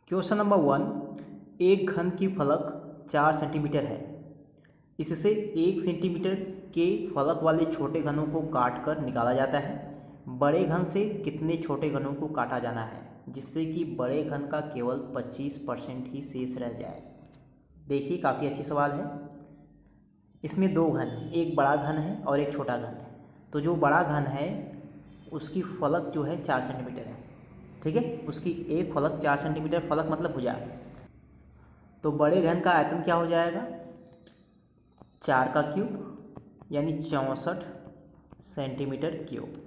Question number 1, एक घन की फलक 4 सेंटीमीटर है। इससे 1 सेंटीमीटर के फलक वाले छोटे घनों को काट कर निकाला जाता है। बड़े घन से कितने छोटे घनों को काटा जाना है जिससे कि बड़े घन का केवल 25% ही शेष रह जाए। देखिए काफ़ी अच्छी सवाल है। इसमें दो घन हैं, एक बड़ा घन है और एक छोटा घन है। तो जो बड़ा घन है उसकी फलक जो है 4 सेंटीमीटर है, ठीक है। उसकी एक फलक 4 सेंटीमीटर, फलक मतलब भुजा। तो बड़े घन का आयतन क्या हो जाएगा, 4 का क्यूब यानी 64 सेंटीमीटर क्यूब।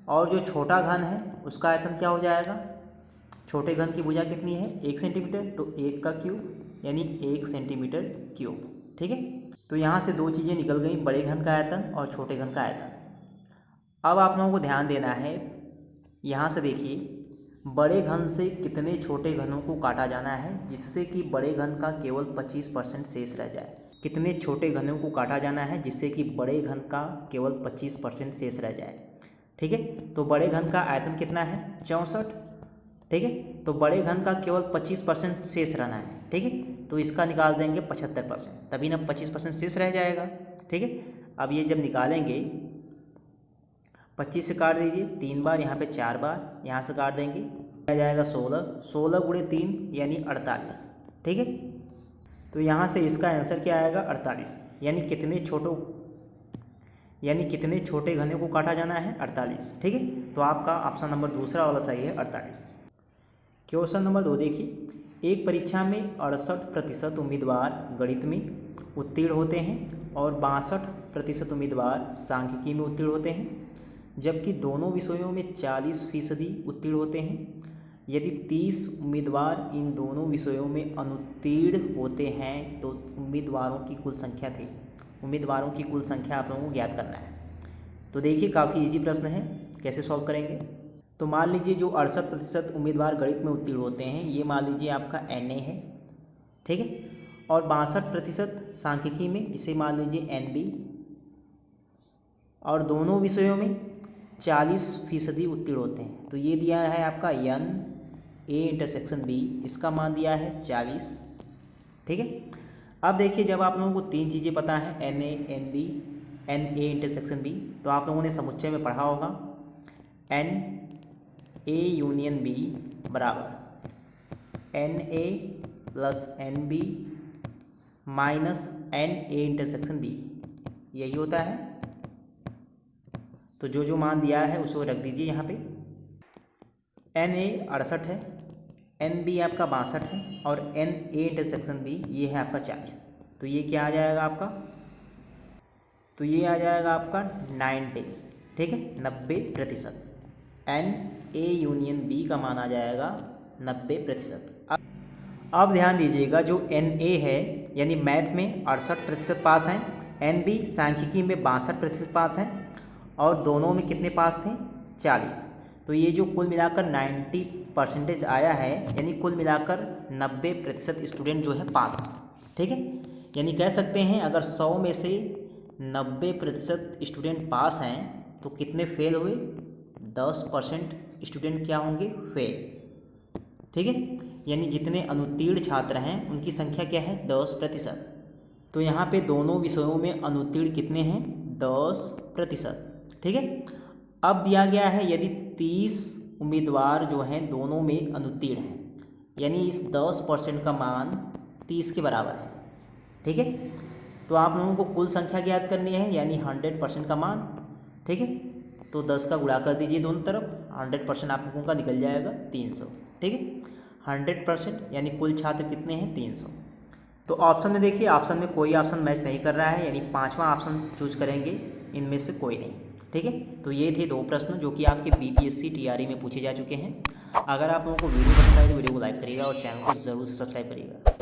और जो छोटा घन है उसका आयतन क्या हो जाएगा, छोटे घन की भुजा कितनी है 1 सेंटीमीटर, तो 1 का क्यूब यानी 1 सेंटीमीटर क्यूब, ठीक है। तो यहाँ से दो चीज़ें निकल गई, बड़े घन का आयतन और छोटे घन का आयतन। अब आप लोगों को ध्यान देना है, यहाँ से देखिए बड़े घन से कितने छोटे घनों को काटा जाना है जिससे कि बड़े घन का केवल 25% शेष रह जाए। कितने छोटे घनों को काटा जाना है जिससे कि बड़े घन का केवल 25% शेष रह जाए, ठीक है। तो बड़े घन का आयतन कितना है 64, ठीक है। तो बड़े घन का केवल 25% शेष रहना है, ठीक है। तो इसका निकाल देंगे 75%, तभी ना 25% शेष रह जाएगा, ठीक है। अब ये जब निकालेंगे 25 से काट दीजिए 3 बार, यहाँ पे 4 बार, यहाँ से काट देंगे आ जाएगा 16, 16 गुणे 3 यानी 48, ठीक है। तो यहाँ से इसका आंसर क्या आएगा 48, यानी कितने छोटे घने को काटा जाना है 48, ठीक है। तो आपका ऑप्शन नंबर दूसरा वाला सही है 48। क्वेश्चन नंबर 2 देखिए, एक परीक्षा में 68% उम्मीदवार गणित में उत्तीर्ण होते हैं और 62% उम्मीदवार सांख्यिकी में उत्तीर्ण होते हैं, जबकि दोनों विषयों में 40% उत्तीर्ण होते हैं। यदि 30 उम्मीदवार इन दोनों विषयों में अनुत्तीर्ण होते हैं तो उम्मीदवारों की कुल संख्या थी। उम्मीदवारों की कुल संख्या आप लोगों को ज्ञात करना है। तो देखिए काफ़ी इजी प्रश्न है, कैसे सॉल्व करेंगे। तो मान लीजिए जो 68% उम्मीदवार गणित में उत्तीर्ण होते हैं ये मान लीजिए आपका NA है, ठीक है। और 62% सांख्यिकी में, इसे मान लीजिए NB। और दोनों विषयों में 40% उत्तीर्ण होते हैं, तो ये दिया है आपका NA/B, इसका मान दिया है 40, ठीक है। अब देखिए जब आप लोगों को तीन चीज़ें पता है NA, NB, NA/B, तो आप लोगों ने समुच्चय में पढ़ा होगा NA/B बराबर NA + NB - NA/B, यही होता है। तो जो मान दिया है उसको रख दीजिए यहाँ पे। NA 68 है, NB आपका 62 है और NA/B ये है आपका 40। तो ये क्या आ जाएगा आपका, तो ये आ जाएगा आपका 90, ठीक है, 90%। NA/B का मान आ जाएगा 90%। अब ध्यान दीजिएगा जो NA है यानी मैथ में 68% पास हैं, NB सांख्यिकी में 62% पास हैं और दोनों में कितने पास थे 40। तो ये जो कुल मिलाकर 90% आया है यानी कुल मिलाकर 90% स्टूडेंट जो है पास हैं, ठीक है। यानी कह सकते हैं अगर 100 में से 90% स्टूडेंट पास हैं तो कितने फेल हुए, 10% स्टूडेंट क्या होंगे फेल, ठीक है। यानी जितने अनुत्तीर्ण छात्र हैं उनकी संख्या क्या है 10%। तो यहाँ पे दोनों विषयों में अनुत्तीर्ण कितने हैं 10%, ठीक है। अब दिया गया है यदि 30 उम्मीदवार जो हैं दोनों में अनुत्तीर्ण हैं, यानी इस 10% का मान 30 के बराबर है, ठीक है। तो आप लोगों को कुल संख्या ज्ञात करनी है यानी 100% का मान, ठीक है। तो 10 का गुणा कर दीजिए दोनों तरफ, 100% आप लोगों का निकल जाएगा 300, ठीक है। 100% यानी कुल छात्र कितने हैं 300। तो ऑप्शन में देखिए, ऑप्शन में कोई ऑप्शन मैच नहीं कर रहा है यानी 5वां ऑप्शन चूज करेंगे, इनमें से कोई नहीं, ठीक है। तो ये थे दो प्रश्न जो कि आपके BPSC TRE में पूछे जा चुके हैं। अगर आप लोगों को वीडियो पसंद आए तो वीडियो को लाइक करिएगा और चैनल को ज़रूर से सब्सक्राइब करिएगा।